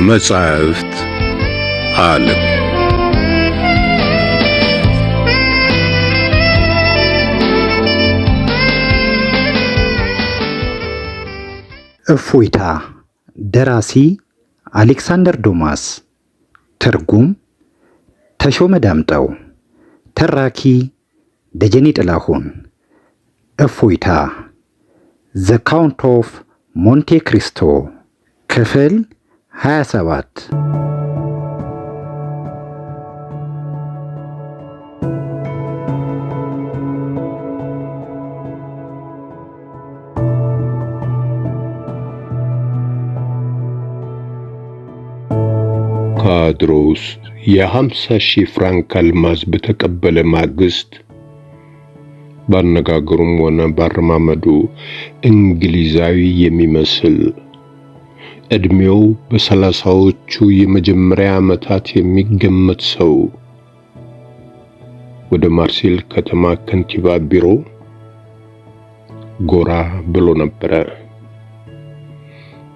የመጻሕፍት ዓለም እፎይታ። ደራሲ አሌክሳንደር ዶማስ። ትርጉም ተሾመ ዳምጠው። ተራኪ ደጀኔ ጥላሁን። እፎይታ ዘ ካውንት ኦፍ ሞንቴ ክሪስቶ ክፍል 27። ካድሮስ የ50,000 ፍራንክ አልማዝ በተቀበለ ማግስት ባነጋገሩም ሆነ ባረማመዱ እንግሊዛዊ የሚመስል እድሜው በ30ዎቹ የመጀመሪያ ዓመታት የሚገመት ሰው ወደ ማርሴል ከተማ ከንቲባ ቢሮ ጎራ ብሎ ነበር።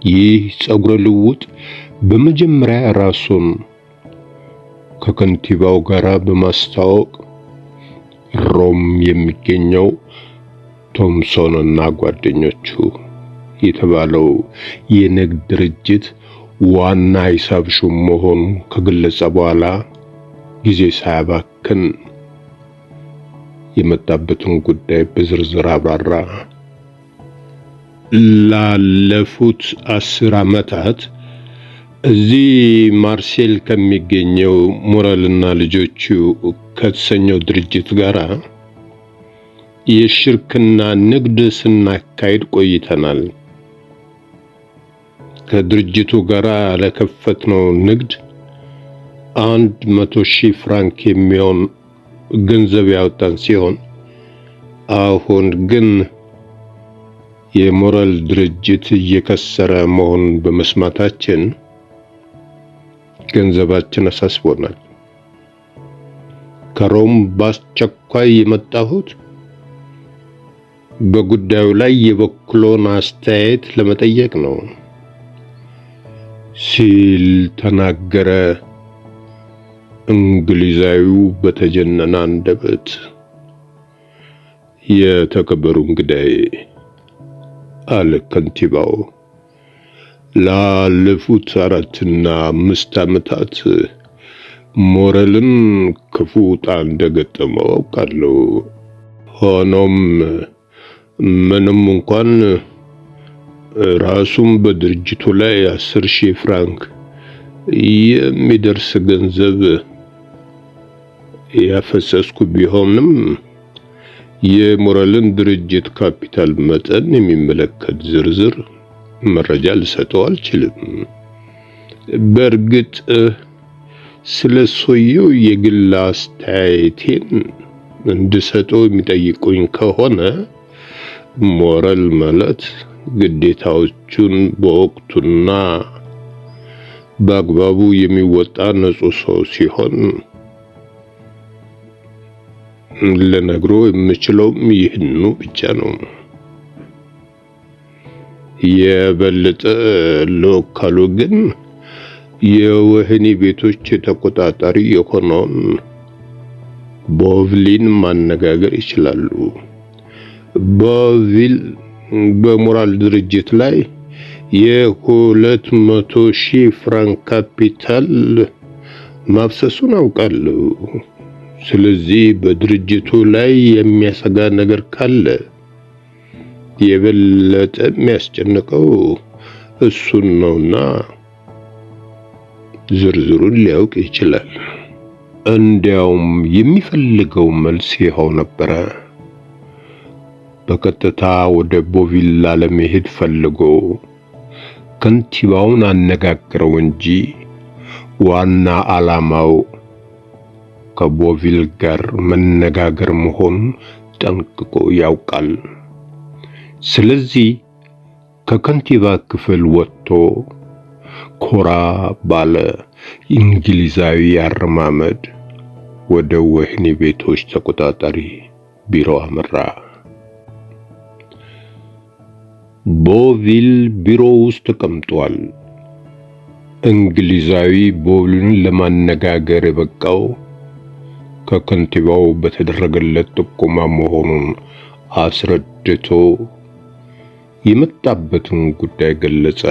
ይህ ጸጉረ ልውጥ በመጀመሪያ ራሱን ከከንቲባው ጋር በማስተዋወቅ ሮም የሚገኘው ቶምሶን እና ጓደኞቹ የተባለው የንግድ ድርጅት ዋና ሂሳብ ሹም መሆኑ ከገለጸ በኋላ ጊዜ ሳያባክን የመጣበትን ጉዳይ በዝርዝር አብራራ። ላለፉት 10 ዓመታት እዚህ ማርሴል ከሚገኘው ሞራልና ልጆቹ ከተሰኘው ድርጅት ጋር የሽርክና ንግድ ስናካሄድ ቆይተናል። ከድርጅቱ ጋር ለከፈትነው ንግድ 100,000 ፍራንክ የሚሆን ገንዘብ ያወጣን ሲሆን አሁን ግን የሞራል ድርጅት እየከሰረ መሆኑን በመስማታችን ገንዘባችን አሳስቦናል። ከሮም በአስቸኳይ የመጣሁት በጉዳዩ ላይ የበኩሎን አስተያየት ለመጠየቅ ነው ሲል ተናገረ። እንግሊዛዊው በተጀነነ አንደበት የተከበሩ እንግዳዬ አለ ከንቲባው፣ ላለፉት 4 እና 5 ዓመታት ሞራልን ክፉ ዕጣ እንደገጠመው አውቃለሁ። ሆኖም ምንም እንኳን ራሱም በድርጅቱ ላይ 10,000 ፍራንክ የሚደርስ ገንዘብ ያፈሰስኩ ቢሆንም የሞራልን ድርጅት ካፒታል መጠን የሚመለከት ዝርዝር መረጃ ልሰጠው አልችልም። በእርግጥ ስለ ሰውየው የግል አስተያየቴን እንድሰጠው የሚጠይቁኝ ከሆነ ሞራል ማለት ግዴታዎቹን በወቅቱና በአግባቡ የሚወጣ ንጹህ ሰው ሲሆን ለነግሮ የምችለውም ይህንኑ ብቻ ነው። የበለጠ ሎካሉ ግን የወህኒ ቤቶች ተቆጣጣሪ የሆነውን ቦቭሊን ማነጋገር ይችላሉ። ቦቭል በሞራል ድርጅት ላይ የ200,000 ፍራንክ ካፒታል ማፍሰሱን አውቃለሁ። ስለዚህ በድርጅቱ ላይ የሚያሰጋ ነገር ካለ የበለጠ የሚያስጨንቀው እሱን ነውና ዝርዝሩን ሊያውቅ ይችላል። እንዲያውም የሚፈልገው መልስ ይኸው ነበረ። በቀጥታ ወደ ቦቪል ለመሄድ ፈልጎ ከንቲባውን አነጋግረው እንጂ ዋና ዓላማው ከቦቪል ጋር መነጋገር መሆኑን ጠንቅቆ ያውቃል። ስለዚህ ከከንቲባ ክፍል ወጥቶ ኮራ ባለ እንግሊዛዊ አረማመድ ወደ ወህኒ ቤቶች ተቆጣጣሪ ቢሮ አመራ። ቦቪል ቢሮ ውስጥ ተቀምጧል። እንግሊዛዊ ቦብልን ለማነጋገር የበቃው ከከንቲባው በተደረገለት ጥቆማ መሆኑን አስረድቶ የመጣበትን ጉዳይ ገለጸ።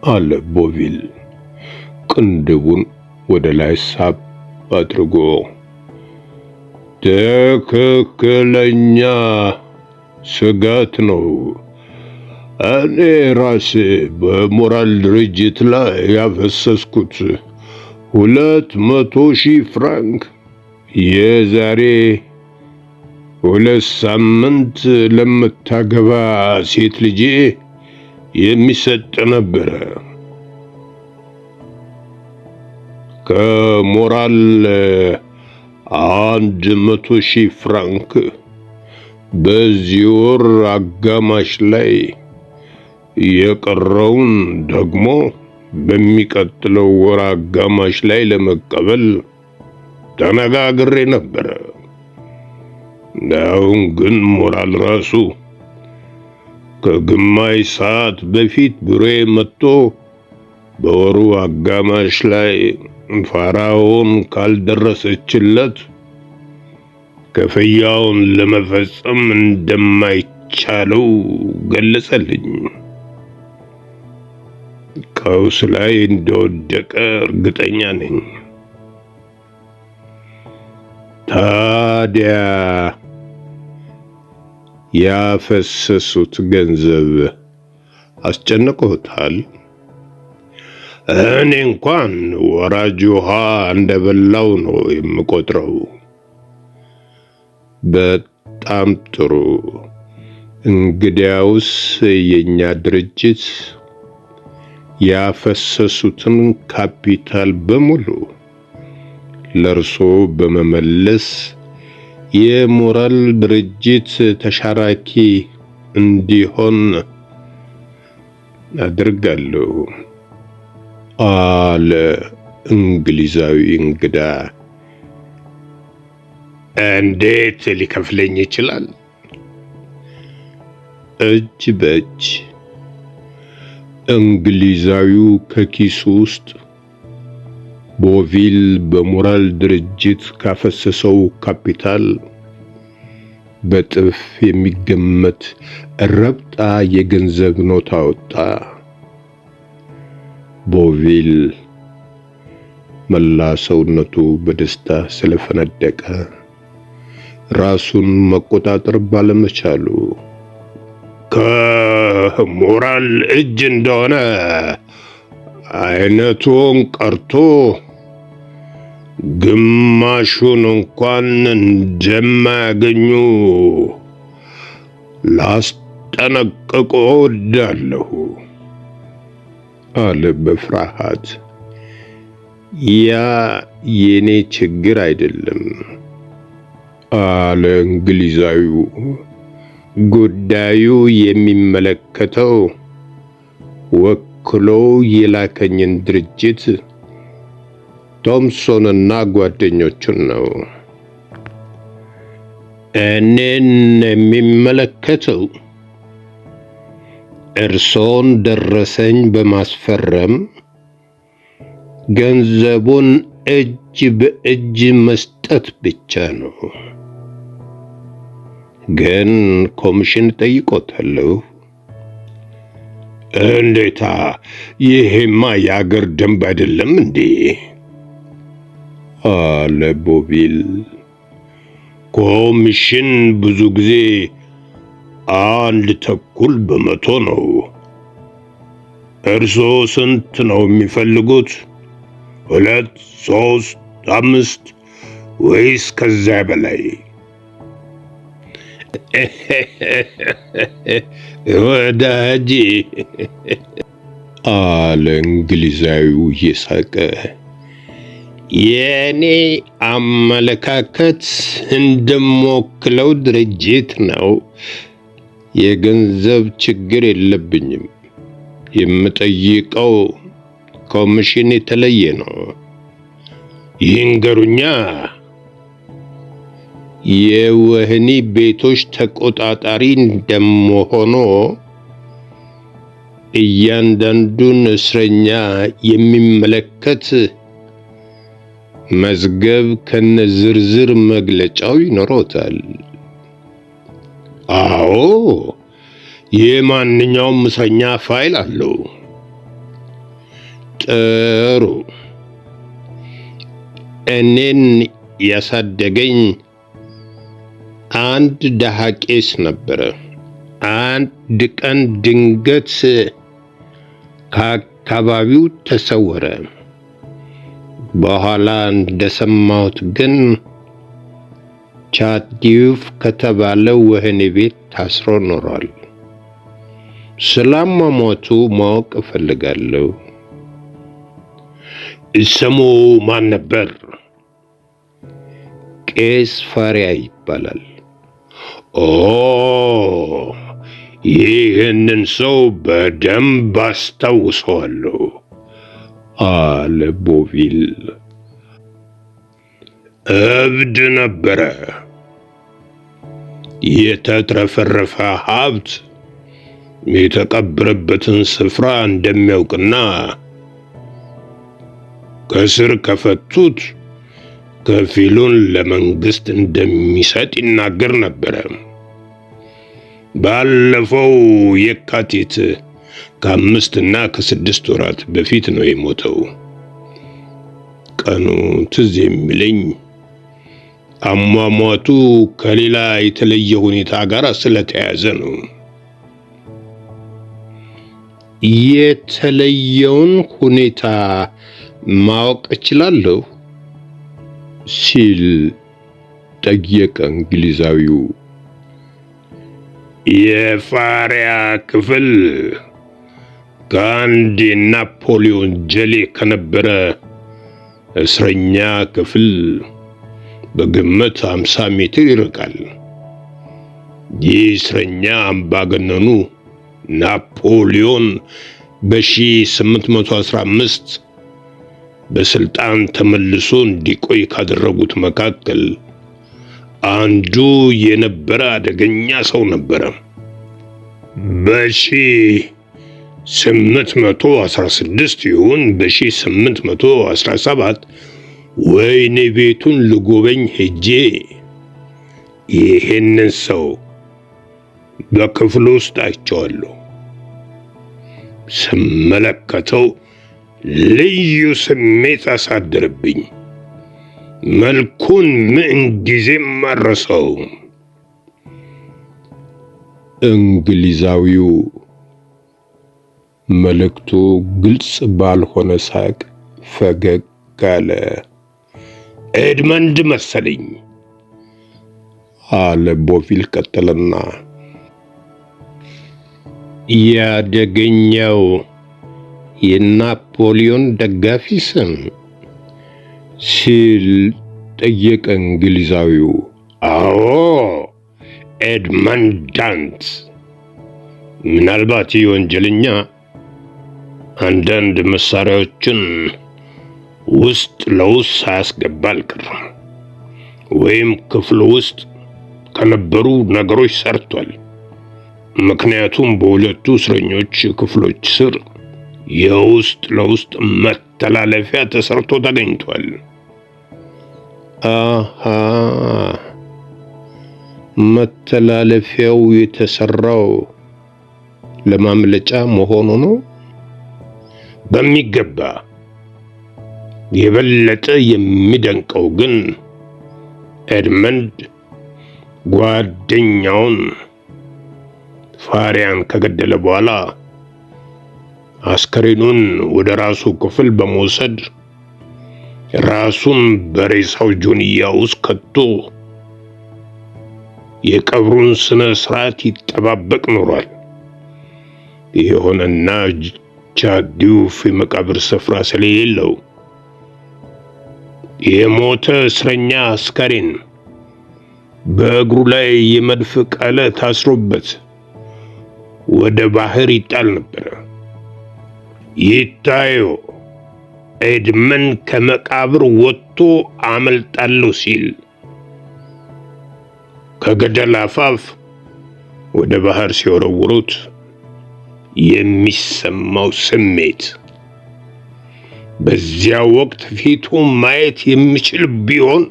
አለ ቦቪል ቅንድቡን ወደ ላይ ሳብ አድርጎ። ትክክለኛ ስጋት ነው። እኔ ራሴ በሞራል ድርጅት ላይ ያፈሰስኩት 200,000 ፍራንክ የዛሬ 2 ሳምንት ለምታገባ ሴት ልጄ የሚሰጥ ነበረ። ከሞራል 100,000 ፍራንክ በዚህ ወር አጋማሽ ላይ የቀረውን ደግሞ በሚቀጥለው ወር አጋማሽ ላይ ለመቀበል ተነጋግሬ ነበረ። አሁን ግን ሞራል ራሱ ከግማሽ ሰዓት በፊት ቢሮዬ መጥቶ በወሩ አጋማሽ ላይ ፋራውን ካልደረሰችለት ክፍያውን ለመፈጸም እንደማይቻለው ገለጸልኝ። ቀውስ ላይ እንደወደቀ እርግጠኛ ነኝ። ታዲያ ያፈሰሱት ገንዘብ አስጨንቆታል? እኔ እንኳን ወራጅ ውሃ እንደበላው ነው የምቆጥረው። በጣም ጥሩ። እንግዲያውስ የኛ ድርጅት ያፈሰሱትን ካፒታል በሙሉ ለርሶ በመመለስ የሞራል ድርጅት ተሻራኪ እንዲሆን አድርጋለሁ አለ እንግሊዛዊ እንግዳ። እንዴት ሊከፍለኝ ይችላል? እጅ በእጅ። እንግሊዛዊው ከኪሱ ውስጥ ቦቪል በሞራል ድርጅት ካፈሰሰው ካፒታል በጥፍ የሚገመት ረብጣ የገንዘብ ኖት አወጣ። ቦቪል መላ ሰውነቱ በደስታ ስለፈነደቀ ራሱን መቆጣጠር ባለመቻሉ ከሞራል እጅ እንደሆነ አይነቱን ቀርቶ ግማሹን እንኳን እንደማያገኙ ላስጠነቅቆ እወዳለሁ አለ በፍርሃት። ያ የኔ ችግር አይደለም አለ እንግሊዛዊው። ጉዳዩ የሚመለከተው ወክሎ የላከኝን ድርጅት ቶምሶንና ጓደኞቹን ነው። እኔን የሚመለከተው እርሶን ደረሰኝ በማስፈረም ገንዘቡን እጅ በእጅ መስጠት ብቻ ነው። ግን ኮሚሽን ጠይቆታለሁ። እንዴታ! ይሄማ የአገር ደንብ አይደለም እንዴ? አለ ቦቪል። ኮሚሽን ብዙ ጊዜ 1.25% ነው። እርሶ ስንት ነው የሚፈልጉት? 2፣ 3፣ 5 ወይስ ከዛ በላይ? ወዳጄ አለ እንግሊዛዊው እየሳቀ፣ የኔ አመለካከት እንደምወክለው ድርጅት ነው። የገንዘብ ችግር የለብኝም። የምጠይቀው ኮሚሽን የተለየ ነው። ይንገሩኛ። የወህኒ ቤቶች ተቆጣጣሪ እንደመሆኑ እያንዳንዱን እስረኛ የሚመለከት መዝገብ ከነዝርዝር መግለጫው ይኖሮታል። አዎ፣ የማንኛውም እስረኛ ፋይል አለው። ጥሩ። እኔን ያሳደገኝ አንድ ደሃ ቄስ ነበረ። አንድ ቀን ድንገት ከአካባቢው ተሰወረ። በኋላ እንደሰማሁት ግን ቻዲዩፍ ከተባለ ወህኒ ቤት ታስሮ ኖሯል። ስላሟሟቱ ማወቅ እፈልጋለሁ። ስሙ ማን ነበር? ቄስ ፋሪያ ይባላል። ኦ፣ ይህንን ሰው በደንብ አስታውሰዋለሁ አለ ቦቪል። እብድ ነበረ። የተትረፈረፈ ሀብት የተቀበረበትን ስፍራ እንደሚያውቅና ከስር ከፈቱት ከፊሉን ለመንግስት እንደሚሰጥ ይናገር ነበረ። ባለፈው የካቲት ከ5 እና ከ6 ወራት በፊት ነው የሞተው። ቀኑ ትዝ የሚለኝ አሟሟቱ ከሌላ የተለየ ሁኔታ ጋር ስለተያያዘ ነው። የተለየውን ሁኔታ ማወቅ እችላለሁ ሲል ጠየቀ እንግሊዛዊው። የፋሪያ ክፍል ከአንድ የናፖሊዮን ጀሌ ከነበረ እስረኛ ክፍል በግምት 50 ሜትር ይርቃል። ይህ እስረኛ አምባገነኑ ናፖሊዮን በ1815 በስልጣን ተመልሶ እንዲቆይ ካደረጉት መካከል አንዱ የነበረ አደገኛ ሰው ነበረ። በ1816 ይሁን በ1817 ወህኒ ቤቱን ልጎበኝ ሄጄ ይህንን ሰው በክፍሉ ውስጥ አይቼዋለሁ። ስመለከተው ልዩ ስሜት አሳደረብኝ። መልኩን ምንጊዜም ማረሰው። እንግሊዛዊው መልእክቱ ግልጽ ባልሆነ ሳቅ ፈገግ አለ። ኤድመንድ መሰለኝ አለ ቦቪል ቀጠለና፣ ያደገኛው የናፖሊዮን ደጋፊ ስም ሲል ጠየቀ እንግሊዛዊው። አዎ፣ ኤድመንድ ዳንት። ምናልባት ወንጀለኛ አንዳንድ መሳሪያዎችን ውስጥ ለውስጥ ሳያስገባ አልቀረም፣ ወይም ክፍሉ ውስጥ ከነበሩ ነገሮች ሰርቷል። ምክንያቱም በሁለቱ እስረኞች ክፍሎች ስር የውስጥ ለውስጥ መተላለፊያ ተሰርቶ ተገኝቷል። አሃ፣ መተላለፊያው የተሰራው ለማምለጫ መሆኑ ነው። በሚገባ። የበለጠ የሚደንቀው ግን ኤድመንድ ጓደኛውን ፋሪያን ከገደለ በኋላ አስከሬኑን ወደ ራሱ ክፍል በመውሰድ ራሱን በሬሳው ጆንያ ውስጥ ከቶ የቀብሩን ስነ ስርዓት ይጠባበቅ ኖሯል። የሆነና ቻዲዩፍ የመቃብር ስፍራ ስለሌለው የሞተ እስረኛ አስከሬን በእግሩ ላይ የመድፍ ቀለ ታስሮበት ወደ ባህር ይጣል ነበር። ይታዩ ኤድመንድ ከመቃብር ወጥቶ አመልጣለሁ ሲል ከገደል አፋፍ ወደ ባህር ሲወረውሩት የሚሰማው ስሜት በዚያ ወቅት ፊቱ ማየት የሚችል ቢሆን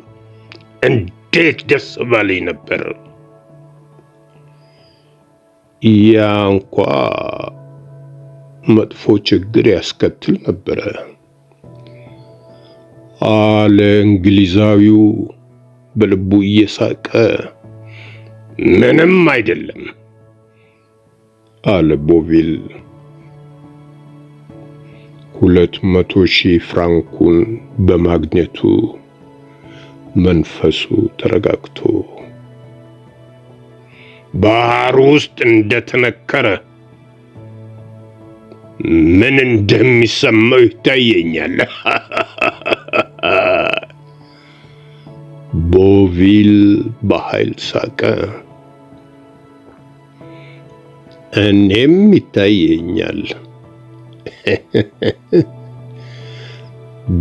እንዴት ደስ ባለኝ ነበር። ያ እንኳ መጥፎ ችግር ያስከትል ነበረ አለ እንግሊዛዊው በልቡ እየሳቀ። ምንም አይደለም አለ ቦቪል 200,000 ፍራንኩን በማግኘቱ መንፈሱ ተረጋግቶ ባህር ውስጥ እንደተነከረ ምን እንደሚሰማው ይታየኛል። ቦቪል በኃይል ሳቀ። እኔም ይታየኛል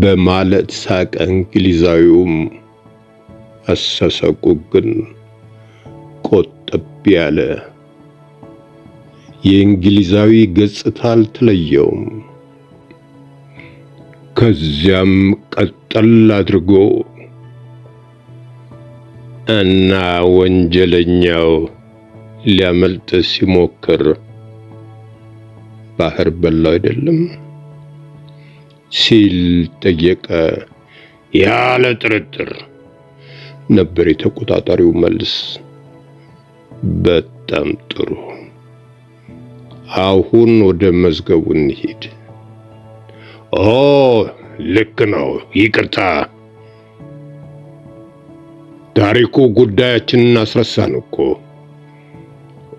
በማለት ሳቀ። እንግሊዛዊውም አሳሳቁ ግን ቆጠብ ያለ የእንግሊዛዊ ገጽታ አልተለየውም። ከዚያም ቀጠል አድርጎ እና ወንጀለኛው ሊያመልጥ ሲሞክር ባህር በላው አይደለም ሲል ጠየቀ። ያለ ጥርጥር ነበር የተቆጣጣሪው መልስ። በጣም ጥሩ፣ አሁን ወደ መዝገቡ እንሂድ። ኦ ልክ ነው፣ ይቅርታ። ታሪኩ ጉዳያችንን አስረሳን እኮ።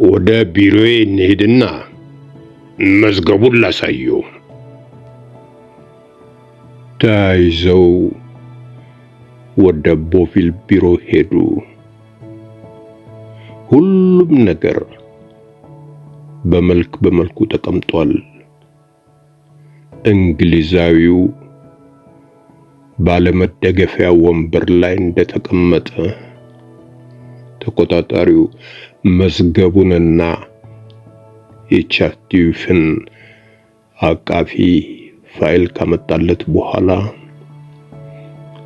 ወደ ቢሮዬ እንሂድና መዝገቡን ላሳየው። ተያይዘው ወደ ቦቪል ቢሮ ሄዱ። ሁሉም ነገር በመልኩ ተቀምጧል። እንግሊዛዊው ባለመደገፊያ ወንበር ላይ እንደተቀመጠ፣ ተቆጣጣሪው መዝገቡንና የቻርቲዩፍን አቃፊ ፋይል ካመጣለት በኋላ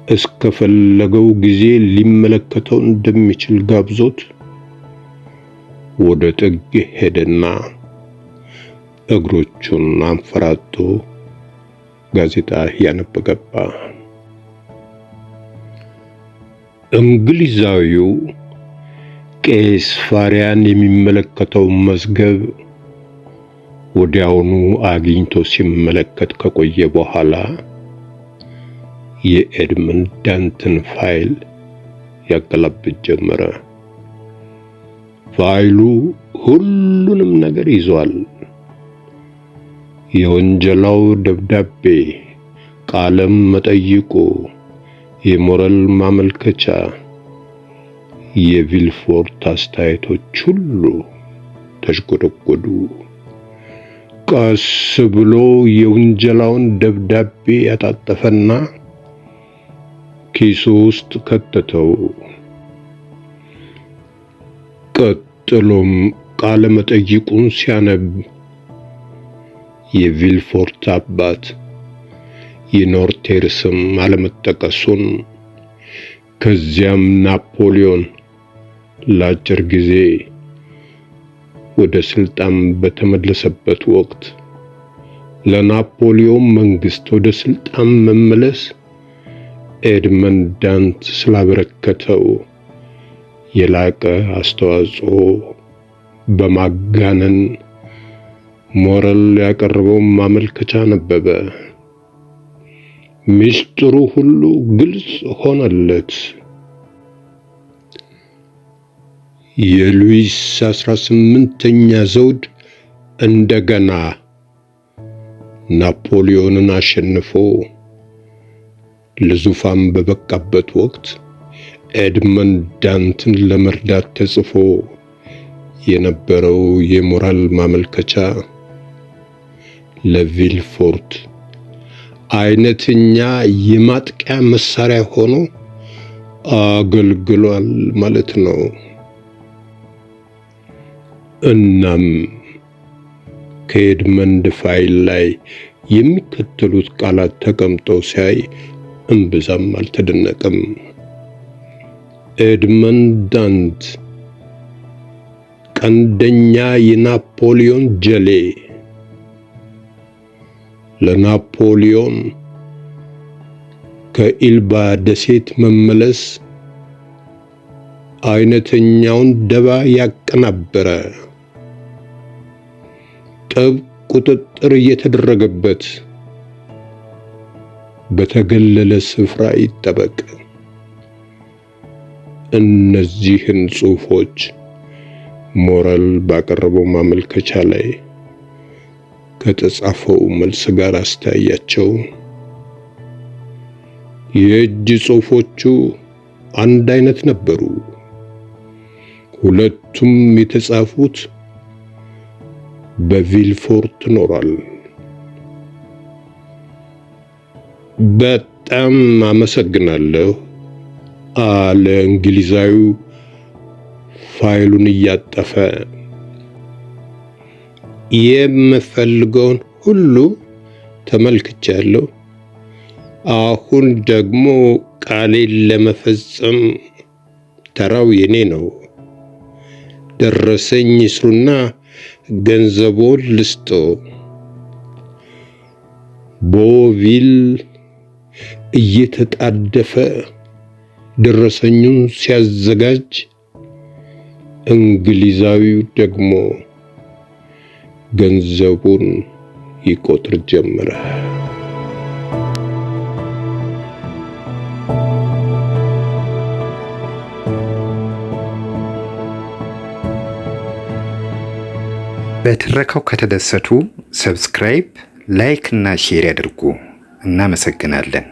እስከፈለገው ጊዜ ሊመለከተው እንደሚችል ጋብዞት ወደ ጥግ ሄደና እግሮቹን አንፈራጦ ጋዜጣ ያነብ ገባ። እንግሊዛዊው ቄስ ፋሪያን የሚመለከተው መዝገብ ወዲያውኑ አግኝቶ ሲመለከት ከቆየ በኋላ የኤድመንድ ዳንተን ፋይል ያገላብጥ ጀመረ። ፋይሉ ሁሉንም ነገር ይዟል። የወንጀላው ደብዳቤ፣ ቃለም መጠይቁ፣ የሞራል ማመልከቻ፣ የቪልፎርት አስተያየቶች ሁሉ ተሽጎደጎዱ። ቀስ ብሎ የወንጀላውን ደብዳቤ ያጣጠፈና ኪሱ ውስጥ ከተተው። ቀጥሎም ቃለ መጠይቁን ሲያነብ የቪልፎርት አባት የኖርቴር ስም አለመጠቀሱን፣ ከዚያም ናፖሊዮን ለአጭር ጊዜ ወደ ስልጣን በተመለሰበት ወቅት ለናፖሊዮን መንግስት ወደ ስልጣን መመለስ ኤድመንድ ዳንት ስላበረከተው የላቀ አስተዋጽኦ በማጋነን ሞራል ያቀረበው ማመልከቻ ነበበ። ሚስጥሩ ሁሉ ግልጽ ሆነለት። የሉዊስ 18ኛ ዘውድ እንደገና ናፖሊዮንን አሸንፎ ለዙፋን በበቃበት ወቅት ኤድመንድ ዳንትን ለመርዳት ተጽፎ የነበረው የሞራል ማመልከቻ ለቪልፎርት አይነተኛ የማጥቂያ መሳሪያ ሆኖ አገልግሏል ማለት ነው። እናም ከኤድመንድ ፋይል ላይ የሚከተሉት ቃላት ተቀምጠው ሲያይ እምብዛም አልተደነቀም። ኤድመንድ ዳንት ቀንደኛ የናፖሊዮን ጀሌ። ለናፖሊዮን ከኢልባ ደሴት መመለስ አይነተኛውን ደባ ያቀናበረ፣ ጥብቅ ቁጥጥር እየተደረገበት በተገለለ ስፍራ ይጠበቅ። እነዚህን ጽሑፎች ሞራል ባቀረበው ማመልከቻ ላይ ከተጻፈው መልስ ጋር አስተያያቸው። የእጅ ጽሑፎቹ አንድ አይነት ነበሩ። ሁለቱም የተጻፉት በቪልፎርት ኖሯል። በጣም አመሰግናለሁ አለ እንግሊዛዊው ፋይሉን እያጠፈ። የምፈልገውን ሁሉ ተመልክቻለሁ። አሁን ደግሞ ቃሌን ለመፈጸም ተራው የኔ ነው። ደረሰኝ ይስሩና ገንዘቡን ልስጦ። ቦቪል እየተጣደፈ ደረሰኙን ሲያዘጋጅ፣ እንግሊዛዊው ደግሞ ገንዘቡን ይቆጥር ጀመረ። በትረካው ከተደሰቱ ሰብስክራይብ፣ ላይክ እና ሼር ያድርጉ። እናመሰግናለን።